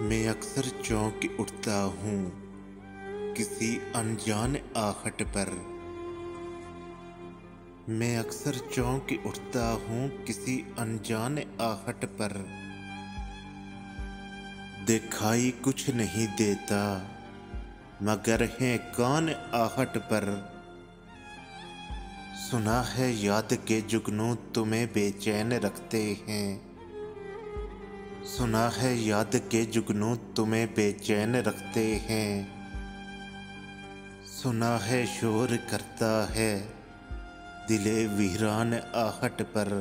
मैं अक्सर चौंक उठता हूँ किसी अनजान आहट पर। मैं अक्सर चौंक उठता हूँ किसी अनजान आहट पर। दिखाई कुछ नहीं देता मगर है कान आहट पर। सुना है याद के जुगनू तुम्हें बेचैन रखते हैं। सुना है याद के जुगनू तुम्हें बेचैन रखते हैं। सुना है शोर करता है दिले वीरान आहट पर।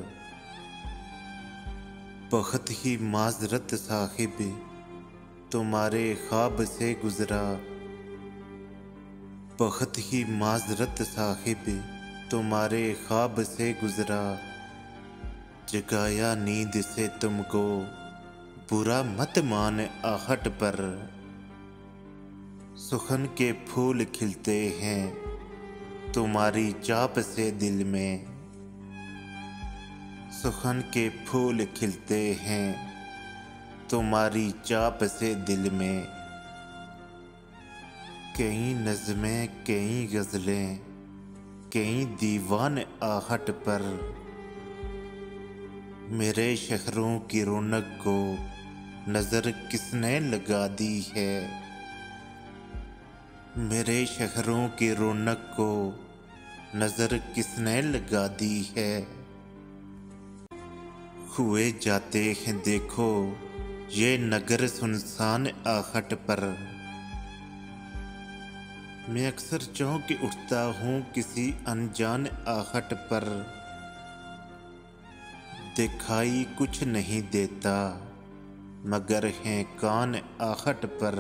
बहुत ही माजरत साहिब तुम्हारे ख्वाब से गुजरा। बहुत ही माजरत साहिब तुम्हारे ख्वाब से गुजरा। जगाया नींद से तुमको बुरा मत मान आहट पर। सुखन के फूल खिलते हैं तुम्हारी चाप से दिल में। सुखन के फूल खिलते हैं तुम्हारी चाप से दिल में। कई नज़में कई गज़लें कई दीवान आहट पर। मेरे शहरों की रौनक को नज़र किसने लगा दी है। मेरे शहरों की रौनक को नज़र किसने लगा दी है। हुए जाते हैं देखो ये नगर सुनसान आहट पर। मैं अक्सर चौंक उठता हूँ किसी अनजान आहट पर। दिखाई कुछ नहीं देता मगर हैं कान आहट पर।